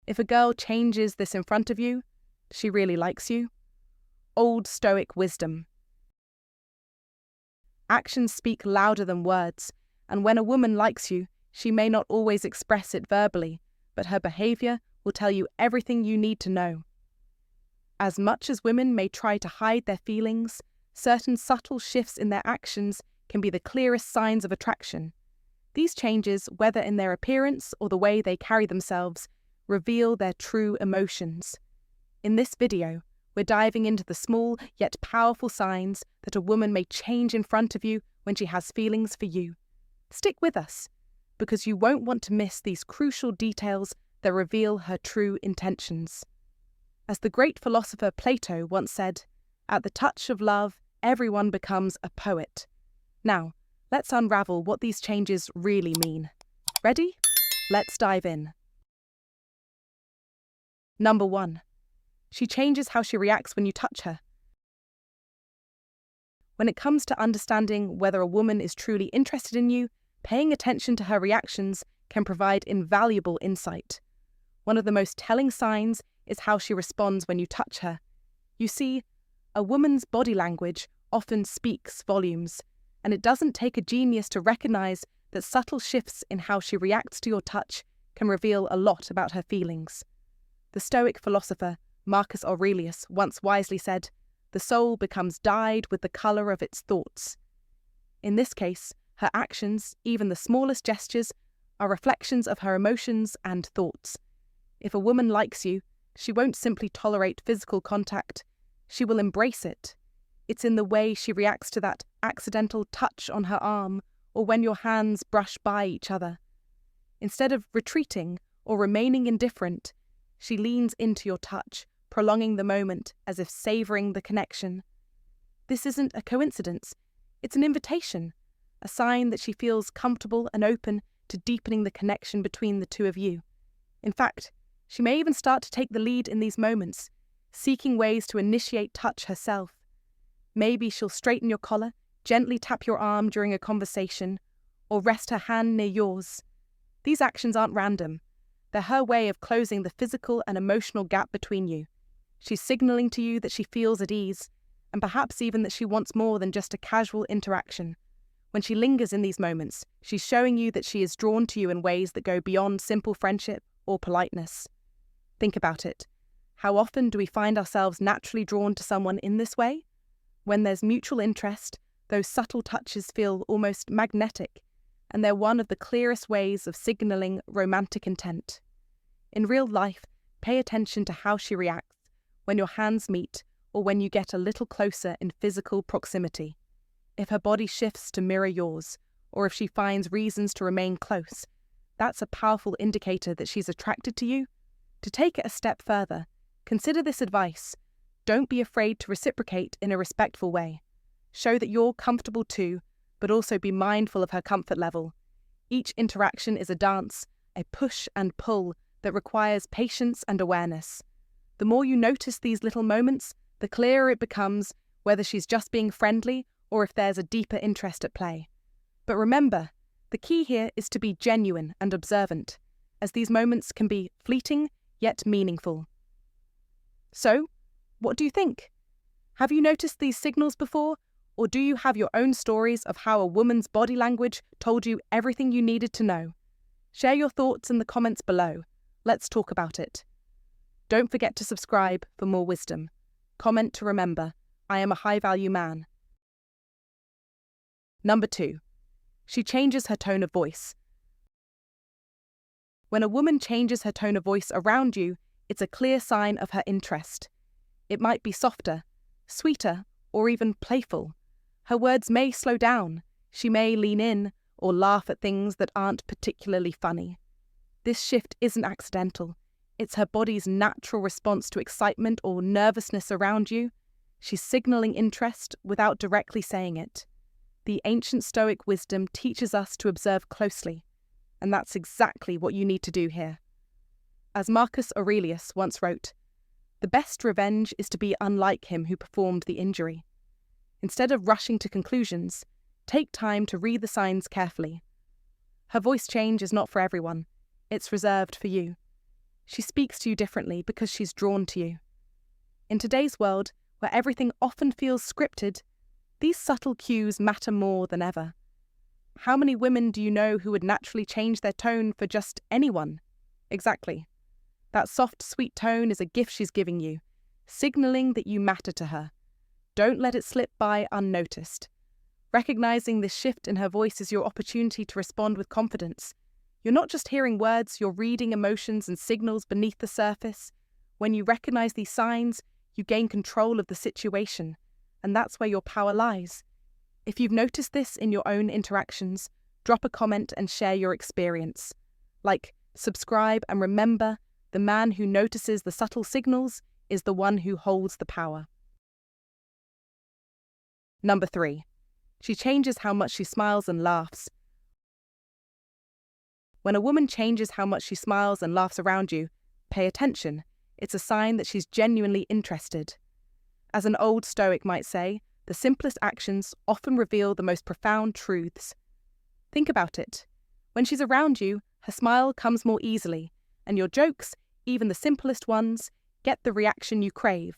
If a girl changes this in front of you, she really likes you. Old Stoic wisdom. Actions speak louder than words, and when a woman likes you, she may not always express it verbally, but her behavior will tell you everything you need to know. As much as women may try to hide their feelings, certain subtle shifts in their actions can be the clearest signs of attraction. These changes, whether in their appearance or the way they carry themselves, reveal their true emotions. In this video, we're diving into the small yet powerful signs that a woman may change in front of you when she has feelings for you. Stick with us, because you won't want to miss these crucial details that reveal her true intentions. As the great philosopher Plato once said, "At the touch of love, everyone becomes a poet." Now, let's unravel what these changes really mean. Ready? Let's dive in. Number 1. She changes how she reacts when you touch her. When it comes to understanding whether a woman is truly interested in you, paying attention to her reactions can provide invaluable insight. One of the most telling signs is how she responds when you touch her. You see, a woman's body language often speaks volumes, and it doesn't take a genius to recognize that subtle shifts in how she reacts to your touch can reveal a lot about her feelings. The Stoic philosopher Marcus Aurelius once wisely said, "The soul becomes dyed with the colour of its thoughts." In this case, her actions, even the smallest gestures, are reflections of her emotions and thoughts. If a woman likes you, she won't simply tolerate physical contact, she will embrace it. It's in the way she reacts to that accidental touch on her arm or when your hands brush by each other. Instead of retreating or remaining indifferent, she leans into your touch, prolonging the moment as if savouring the connection. This isn't a coincidence, it's an invitation, a sign that she feels comfortable and open to deepening the connection between the two of you. In fact, she may even start to take the lead in these moments, seeking ways to initiate touch herself. Maybe she'll straighten your collar, gently tap your arm during a conversation, or rest her hand near yours. These actions aren't random. They're her way of closing the physical and emotional gap between you. She's signalling to you that she feels at ease, and perhaps even that she wants more than just a casual interaction. When she lingers in these moments, she's showing you that she is drawn to you in ways that go beyond simple friendship or politeness. Think about it. How often do we find ourselves naturally drawn to someone in this way? When there's mutual interest, those subtle touches feel almost magnetic, and they're one of the clearest ways of signalling romantic intent. In real life, pay attention to how she reacts when your hands meet or when you get a little closer in physical proximity. If her body shifts to mirror yours, or if she finds reasons to remain close, that's a powerful indicator that she's attracted to you. To take it a step further, consider this advice. Don't be afraid to reciprocate in a respectful way. Show that you're comfortable too, but also be mindful of her comfort level. Each interaction is a dance, a push and pull that requires patience and awareness. The more you notice these little moments, the clearer it becomes whether she's just being friendly or if there's a deeper interest at play. But remember, the key here is to be genuine and observant, as these moments can be fleeting yet meaningful. So, what do you think? Have you noticed these signals before, or do you have your own stories of how a woman's body language told you everything you needed to know? Share your thoughts in the comments below. Let's talk about it. Don't forget to subscribe for more wisdom. Comment to remember, I am a high-value man. Number 2. She changes her tone of voice. When a woman changes her tone of voice around you, it's a clear sign of her interest. It might be softer, sweeter, or even playful. Her words may slow down, she may lean in, or laugh at things that aren't particularly funny. This shift isn't accidental. It's her body's natural response to excitement or nervousness around you. She's signaling interest without directly saying it. The ancient Stoic wisdom teaches us to observe closely, and that's exactly what you need to do here. As Marcus Aurelius once wrote, "The best revenge is to be unlike him who performed the injury." Instead of rushing to conclusions, take time to read the signs carefully. Her voice change is not for everyone. It's reserved for you. She speaks to you differently because she's drawn to you. In today's world, where everything often feels scripted, these subtle cues matter more than ever. How many women do you know who would naturally change their tone for just anyone? Exactly. That soft, sweet tone is a gift she's giving you, signaling that you matter to her. Don't let it slip by unnoticed. Recognizing this shift in her voice is your opportunity to respond with confidence. You're not just hearing words, you're reading emotions and signals beneath the surface. When you recognize these signs, you gain control of the situation, and that's where your power lies. If you've noticed this in your own interactions, drop a comment and share your experience. Like, subscribe, and remember, the man who notices the subtle signals is the one who holds the power. Number 3. She changes how much she smiles and laughs. When a woman changes how much she smiles and laughs around you, pay attention. It's a sign that she's genuinely interested. As an old Stoic might say, the simplest actions often reveal the most profound truths. Think about it. When she's around you, her smile comes more easily, and your jokes, even the simplest ones, get the reaction you crave.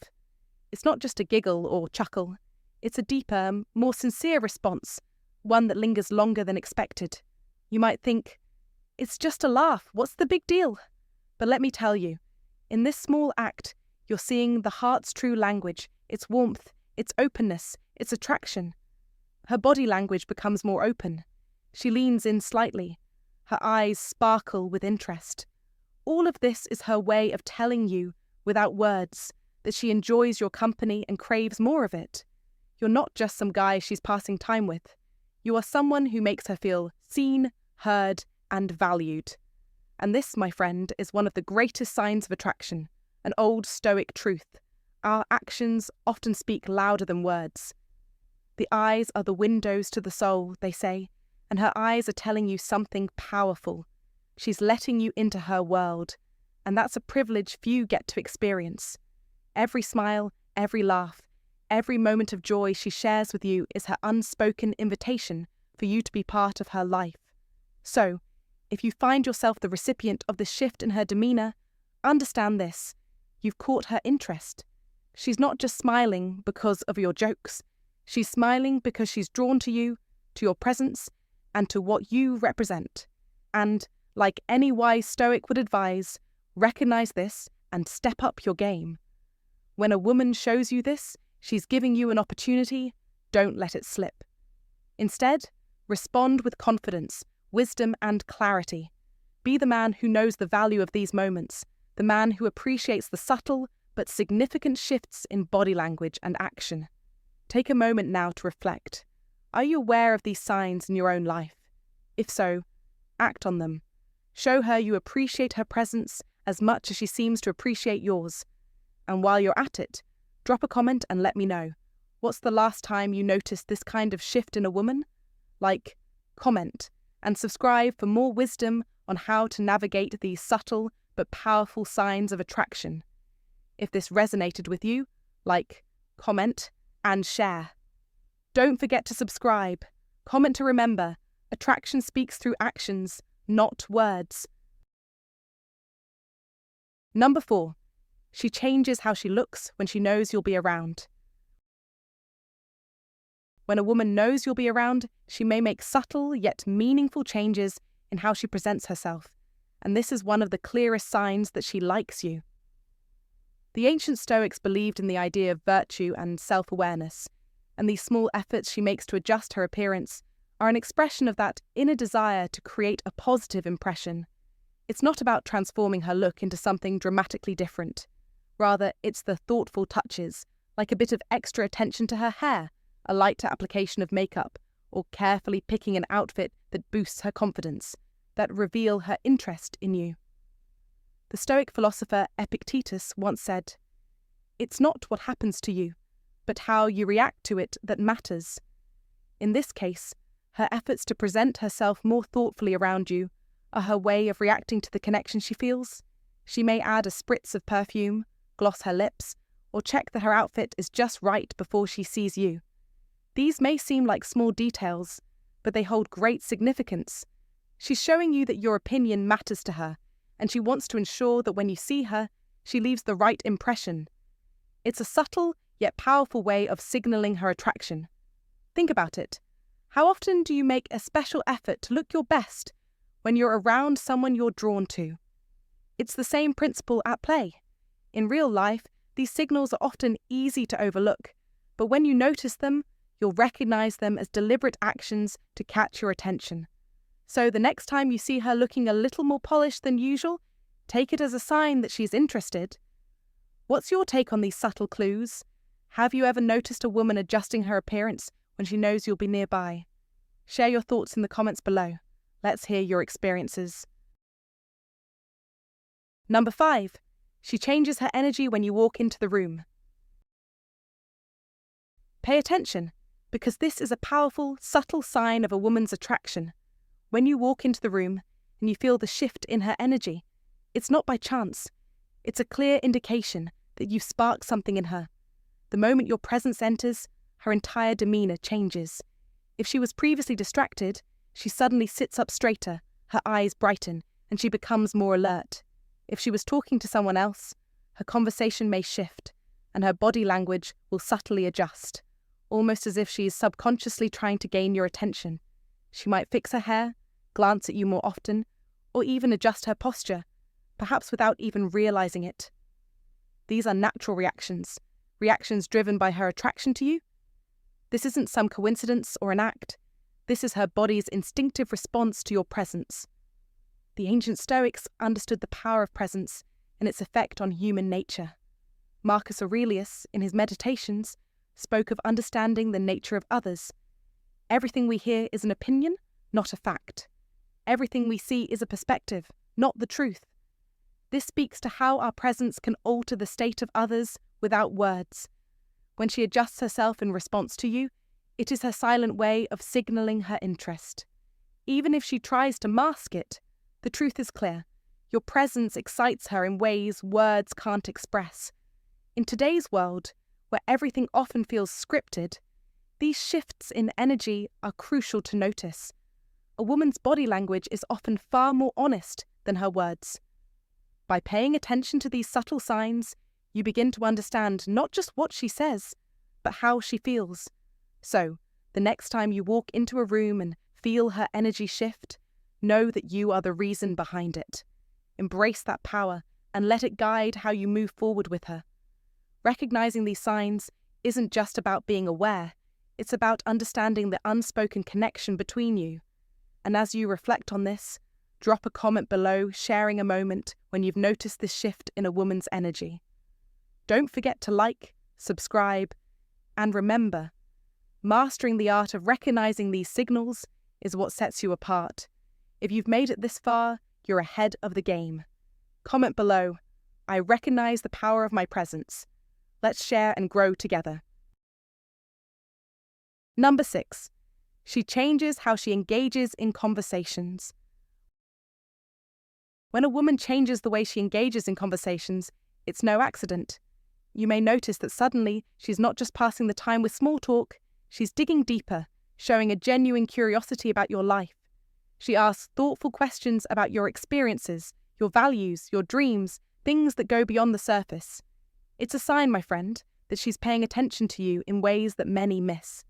It's not just a giggle or chuckle. It's a deeper, more sincere response, one that lingers longer than expected. You might think, it's just a laugh, what's the big deal? But let me tell you, in this small act, you're seeing the heart's true language, its warmth, its openness, its attraction. Her body language becomes more open. She leans in slightly. Her eyes sparkle with interest. All of this is her way of telling you, without words, that she enjoys your company and craves more of it. You're not just some guy she's passing time with. You are someone who makes her feel seen, heard, and valued. And this, my friend, is one of the greatest signs of attraction, an old Stoic truth. Our actions often speak louder than words. The eyes are the windows to the soul, they say, and her eyes are telling you something powerful. She's letting you into her world, and that's a privilege few get to experience. Every smile, every laugh, every moment of joy she shares with you is her unspoken invitation for you to be part of her life. So, if you find yourself the recipient of this shift in her demeanour, understand this. You've caught her interest. She's not just smiling because of your jokes. She's smiling because she's drawn to you, to your presence, and to what you represent. And, like any wise Stoic would advise, recognize this and step up your game. When a woman shows you this, she's giving you an opportunity. Don't let it slip. Instead, respond with confidence, wisdom, and clarity. Be the man who knows the value of these moments, the man who appreciates the subtle but significant shifts in body language and action. Take a moment now to reflect. Are you aware of these signs in your own life? If so, act on them. Show her you appreciate her presence as much as she seems to appreciate yours. And while you're at it, drop a comment and let me know. What's the last time you noticed this kind of shift in a woman? Like, comment, and subscribe for more wisdom on how to navigate these subtle but powerful signs of attraction. If this resonated with you, like, comment, and share. Don't forget to subscribe. Comment to remember, attraction speaks through actions, not words. Number 4. She changes how she looks when she knows you'll be around. When a woman knows you'll be around, she may make subtle yet meaningful changes in how she presents herself, and this is one of the clearest signs that she likes you. The ancient Stoics believed in the idea of virtue and self-awareness, and these small efforts she makes to adjust her appearance are an expression of that inner desire to create a positive impression. It's not about transforming her look into something dramatically different. Rather, it's the thoughtful touches, like a bit of extra attention to her hair, a lighter application of makeup, or carefully picking an outfit that boosts her confidence, that reveal her interest in you. The Stoic philosopher Epictetus once said, "It's not what happens to you, but how you react to it that matters." In this case, her efforts to present herself more thoughtfully around you are her way of reacting to the connection she feels. She may add a spritz of perfume, gloss her lips, or check that her outfit is just right before she sees you. These may seem like small details, but they hold great significance. She's showing you that your opinion matters to her, and she wants to ensure that when you see her, she leaves the right impression. It's a subtle yet powerful way of signaling her attraction. Think about it. How often do you make a special effort to look your best when you're around someone you're drawn to? It's the same principle at play. In real life, these signals are often easy to overlook, but when you notice them, you'll recognize them as deliberate actions to catch your attention. So the next time you see her looking a little more polished than usual, take it as a sign that she's interested. What's your take on these subtle clues? Have you ever noticed a woman adjusting her appearance when she knows you'll be nearby? Share your thoughts in the comments below. Let's hear your experiences. Number 5. She changes her energy when you walk into the room. Pay attention, because this is a powerful, subtle sign of a woman's attraction. When you walk into the room and you feel the shift in her energy, it's not by chance. It's a clear indication that you've sparked something in her. The moment your presence enters, her entire demeanor changes. If she was previously distracted, she suddenly sits up straighter, her eyes brighten, and she becomes more alert. If she was talking to someone else, her conversation may shift, and her body language will subtly adjust, almost as if she is subconsciously trying to gain your attention. She might fix her hair, glance at you more often, or even adjust her posture, perhaps without even realizing it. These are natural reactions driven by her attraction to you. This isn't some coincidence or an act. This is her body's instinctive response to your presence. The ancient Stoics understood the power of presence and its effect on human nature. Marcus Aurelius, in his Meditations, spoke of understanding the nature of others. Everything we hear is an opinion, not a fact. Everything we see is a perspective, not the truth. This speaks to how our presence can alter the state of others without words. When she adjusts herself in response to you, it is her silent way of signaling her interest. Even if she tries to mask it, the truth is clear. Your presence excites her in ways words can't express. In today's world, where everything often feels scripted, these shifts in energy are crucial to notice. A woman's body language is often far more honest than her words. By paying attention to these subtle signs, you begin to understand not just what she says, but how she feels. So, the next time you walk into a room and feel her energy shift, know that you are the reason behind it. Embrace that power and let it guide how you move forward with her. Recognizing these signs isn't just about being aware, it's about understanding the unspoken connection between you. And as you reflect on this, drop a comment below sharing a moment when you've noticed this shift in a woman's energy. Don't forget to like, subscribe, and remember, mastering the art of recognizing these signals is what sets you apart. If you've made it this far, you're ahead of the game. Comment below, I recognize the power of my presence. Let's share and grow together. Number 6. She changes how she engages in conversations. When a woman changes the way she engages in conversations, it's no accident. You may notice that suddenly she's not just passing the time with small talk, she's digging deeper, showing a genuine curiosity about your life. She asks thoughtful questions about your experiences, your values, your dreams, things that go beyond the surface. It's a sign, my friend, that she's paying attention to you in ways that many miss.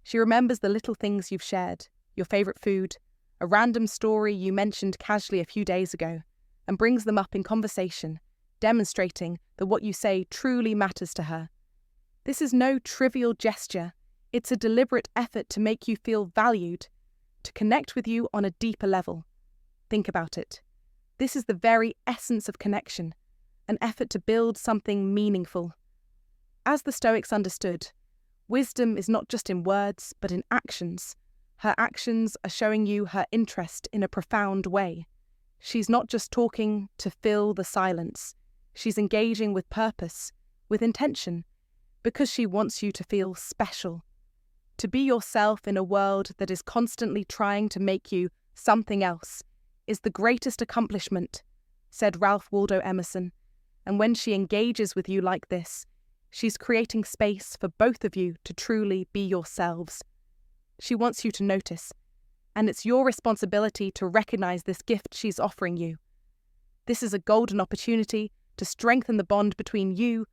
She remembers the little things you've shared, your favourite food, a random story you mentioned casually a few days ago, and brings them up in conversation, demonstrating that what you say truly matters to her. This is no trivial gesture. It's a deliberate effort to make you feel valued, to connect with you on a deeper level. Think about it. This is the very essence of connection, an effort to build something meaningful. As the Stoics understood, wisdom is not just in words, but in actions. Her actions are showing you her interest in a profound way. She's not just talking to fill the silence. She's engaging with purpose, with intention, because she wants you to feel special. To be yourself in a world that is constantly trying to make you something else is the greatest accomplishment, said Ralph Waldo Emerson. And when she engages with you like this, she's creating space for both of you to truly be yourselves. She wants you to notice, and it's your responsibility to recognize this gift she's offering you. This is a golden opportunity to strengthen the bond between you,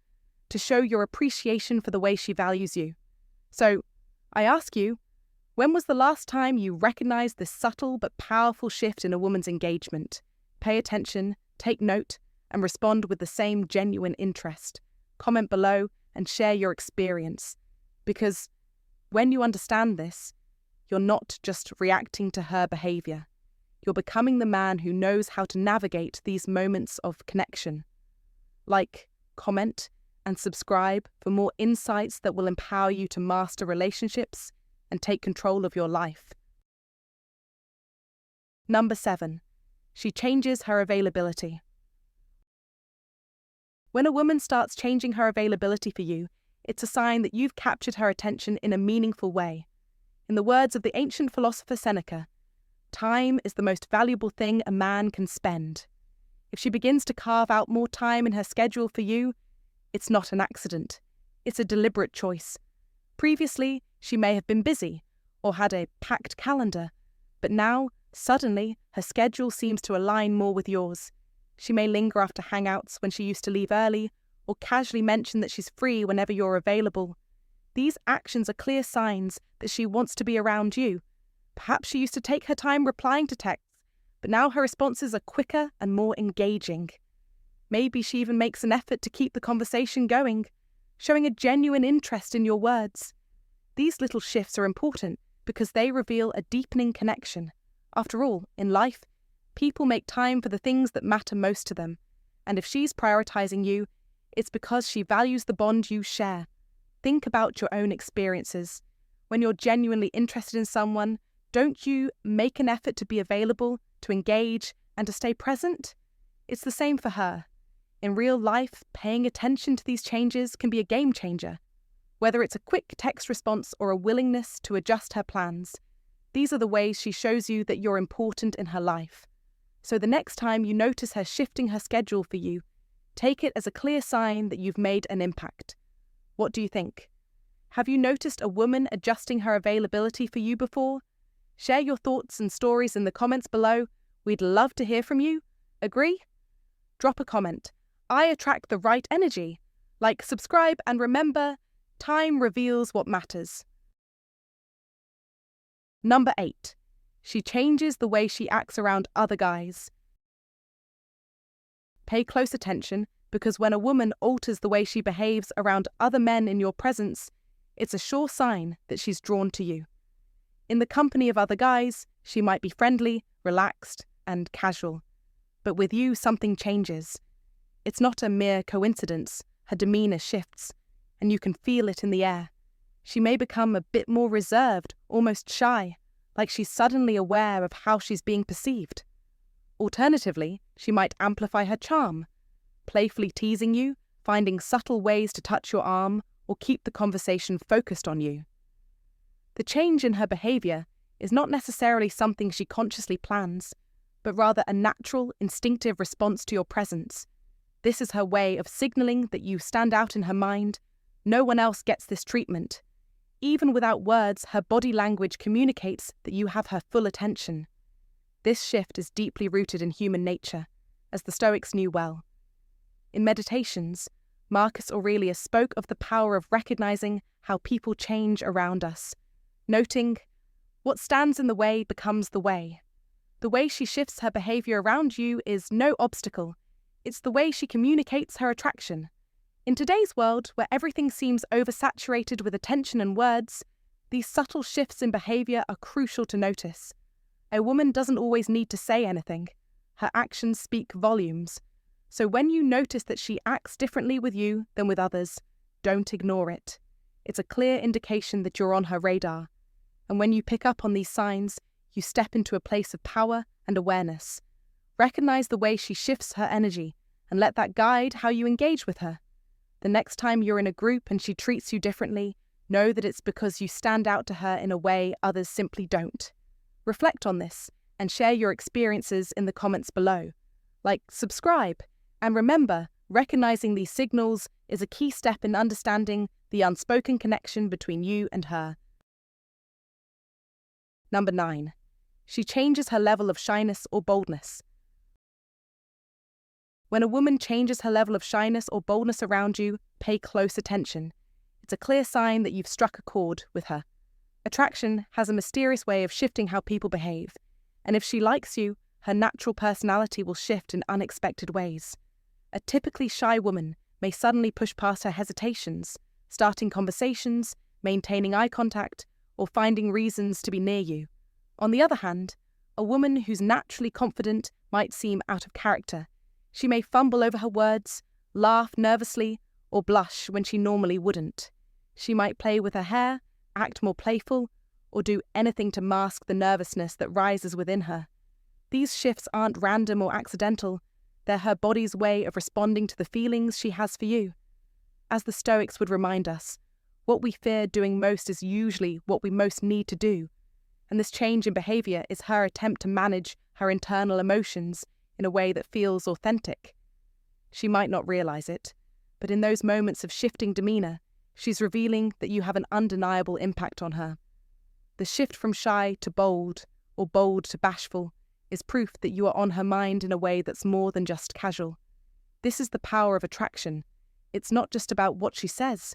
to show your appreciation for the way she values you. So, I ask you, when was the last time you recognized this subtle but powerful shift in a woman's engagement? Pay attention, take note, and respond with the same genuine interest. Comment below and share your experience. Because when you understand this, you're not just reacting to her behavior. You're becoming the man who knows how to navigate these moments of connection. Like, comment, and subscribe for more insights that will empower you to master relationships and take control of your life. Number 7. She changes her availability. When a woman starts changing her availability for you, it's a sign that you've captured her attention in a meaningful way. In the words of the ancient philosopher Seneca, time is the most valuable thing a man can spend. If she begins to carve out more time in her schedule for you, it's not an accident. It's a deliberate choice. Previously, she may have been busy or had a packed calendar, but now, suddenly, her schedule seems to align more with yours. She may linger after hangouts when she used to leave early, or casually mention that she's free whenever you're available. These actions are clear signs that she wants to be around you. Perhaps she used to take her time replying to texts, but now her responses are quicker and more engaging. Maybe she even makes an effort to keep the conversation going, showing a genuine interest in your words. These little shifts are important because they reveal a deepening connection. After all, in life, people make time for the things that matter most to them, and if she's prioritizing you, it's because she values the bond you share. Think about your own experiences. When you're genuinely interested in someone, don't you make an effort to be available, to engage, and to stay present? It's the same for her. In real life, paying attention to these changes can be a game changer. Whether it's a quick text response or a willingness to adjust her plans, these are the ways she shows you that you're important in her life. So the next time you notice her shifting her schedule for you, take it as a clear sign that you've made an impact. What do you think? Have you noticed a woman adjusting her availability for you before? Share your thoughts and stories in the comments below. We'd love to hear from you. Agree? Drop a comment. I attract the right energy. Like, subscribe, and remember, time reveals what matters. Number 8. She changes the way she acts around other guys. Pay close attention, because when a woman alters the way she behaves around other men in your presence, it's a sure sign that she's drawn to you. In the company of other guys, she might be friendly, relaxed, and casual. But with you, something changes. It's not a mere coincidence. Her demeanor shifts, and you can feel it in the air. She may become a bit more reserved, almost shy, like she's suddenly aware of how she's being perceived. Alternatively, she might amplify her charm, playfully teasing you, finding subtle ways to touch your arm or keep the conversation focused on you. The change in her behavior is not necessarily something she consciously plans, but rather a natural, instinctive response to your presence. This is her way of signaling that you stand out in her mind. No one else gets this treatment. Even without words, her body language communicates that you have her full attention. This shift is deeply rooted in human nature, as the Stoics knew well. In Meditations, Marcus Aurelius spoke of the power of recognizing how people change around us, noting, "What stands in the way becomes the way." The way she shifts her behavior around you is no obstacle. It's the way she communicates her attraction. In today's world, where everything seems oversaturated with attention and words, these subtle shifts in behavior are crucial to notice. A woman doesn't always need to say anything. Her actions speak volumes. So when you notice that she acts differently with you than with others, don't ignore it. It's a clear indication that you're on her radar. And when you pick up on these signs, you step into a place of power and awareness. Recognize the way she shifts her energy and let that guide how you engage with her. The next time you're in a group and she treats you differently, know that it's because you stand out to her in a way others simply don't. Reflect on this and share your experiences in the comments below. Like, subscribe, and remember, recognizing these signals is a key step in understanding the unspoken connection between you and her. Number 9. She changes her level of shyness or boldness. When a woman changes her level of shyness or boldness around you, pay close attention. It's a clear sign that you've struck a chord with her. Attraction has a mysterious way of shifting how people behave, and if she likes you, her natural personality will shift in unexpected ways. A typically shy woman may suddenly push past her hesitations, starting conversations, maintaining eye contact, or finding reasons to be near you. On the other hand, a woman who's naturally confident might seem out of character. She may fumble over her words, laugh nervously, or blush when she normally wouldn't. She might play with her hair, act more playful, or do anything to mask the nervousness that rises within her. These shifts aren't random or accidental. They're her body's way of responding to the feelings she has for you. As the Stoics would remind us, what we fear doing most is usually what we most need to do, and this change in behaviour is her attempt to manage her internal emotions in a way that feels authentic. She might not realise it, but in those moments of shifting demeanour, she's revealing that you have an undeniable impact on her. The shift from shy to bold, or bold to bashful, is proof that you are on her mind in a way that's more than just casual. This is the power of attraction. It's not just about what she says,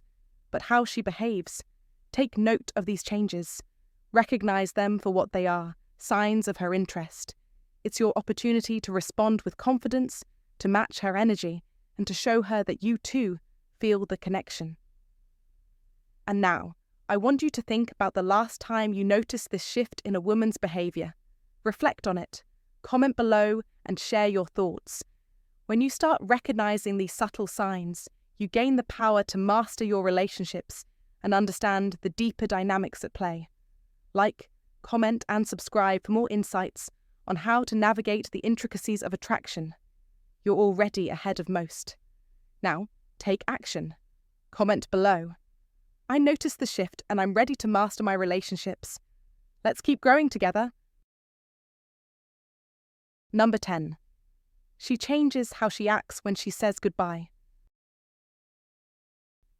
but how she behaves. Take note of these changes. Recognise them for what they are, signs of her interest. It's your opportunity to respond with confidence, to match her energy, and to show her that you too feel the connection. And now, I want you to think about the last time you noticed this shift in a woman's behaviour. Reflect on it, comment below, and share your thoughts. When you start recognising these subtle signs, you gain the power to master your relationships and understand the deeper dynamics at play. Like, comment, and subscribe for more insights on how to navigate the intricacies of attraction. You're already ahead of most. Now, take action. Comment below. I noticed the shift and I'm ready to master my relationships. Let's keep growing together. Number 10. She changes how she acts when she says goodbye.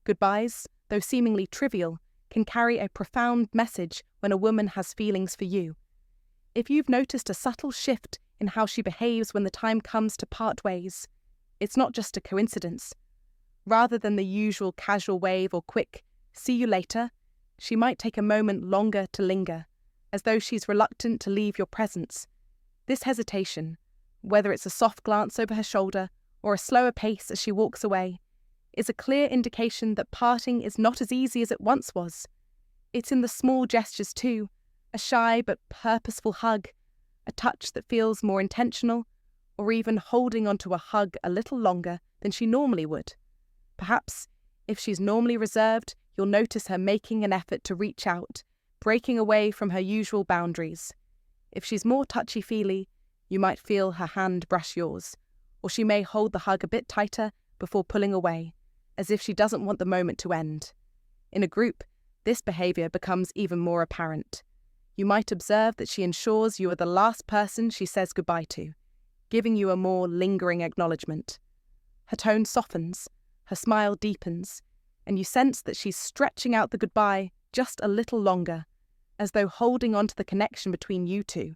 Goodbyes, though seemingly trivial, can carry a profound message when a woman has feelings for you. If you've noticed a subtle shift in how she behaves when the time comes to part ways, it's not just a coincidence. Rather than the usual casual wave or quick "see you later," she might take a moment longer to linger, as though she's reluctant to leave your presence. This hesitation, whether it's a soft glance over her shoulder or a slower pace as she walks away, is a clear indication that parting is not as easy as it once was. It's in the small gestures too, a shy but purposeful hug, a touch that feels more intentional, or even holding onto a hug a little longer than she normally would. Perhaps, if she's normally reserved, you'll notice her making an effort to reach out, breaking away from her usual boundaries. If she's more touchy-feely, you might feel her hand brush yours, or she may hold the hug a bit tighter before pulling away, as if she doesn't want the moment to end. In a group, this behaviour becomes even more apparent. You might observe that she ensures you are the last person she says goodbye to, giving you a more lingering acknowledgement. Her tone softens, her smile deepens, and you sense that she's stretching out the goodbye just a little longer, as though holding on to the connection between you two.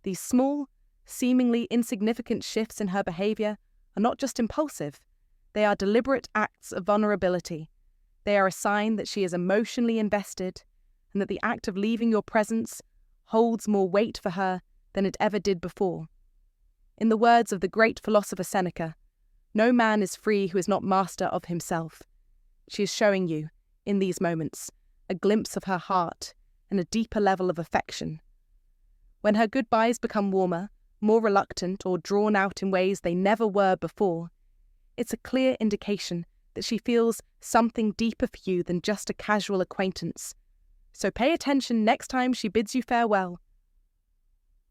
These small, seemingly insignificant shifts in her behaviour are not just impulsive, they are deliberate acts of vulnerability. They are a sign that she is emotionally invested, and that the act of leaving your presence holds more weight for her than it ever did before. In the words of the great philosopher Seneca, "No man is free who is not master of himself." She is showing you, in these moments, a glimpse of her heart and a deeper level of affection. When her goodbyes become warmer, more reluctant, or drawn out in ways they never were before, it's a clear indication that she feels something deeper for you than just a casual acquaintance. So pay attention next time she bids you farewell.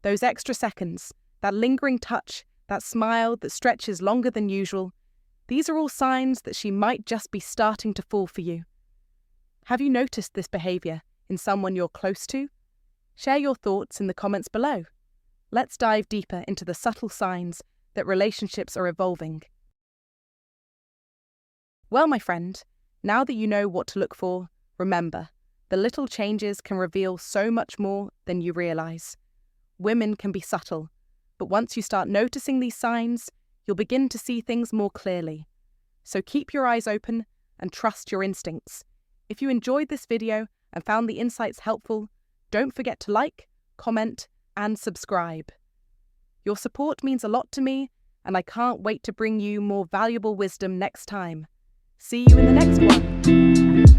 Those extra seconds, that lingering touch, that smile that stretches longer than usual, these are all signs that she might just be starting to fall for you. Have you noticed this behaviour in someone you're close to? Share your thoughts in the comments below. Let's dive deeper into the subtle signs that relationships are evolving. Well, my friend, now that you know what to look for, remember, the little changes can reveal so much more than you realise. Women can be subtle, but once you start noticing these signs, you'll begin to see things more clearly. So keep your eyes open and trust your instincts. If you enjoyed this video and found the insights helpful, don't forget to like, comment, and subscribe. Your support means a lot to me, and I can't wait to bring you more valuable wisdom next time. See you in the next one.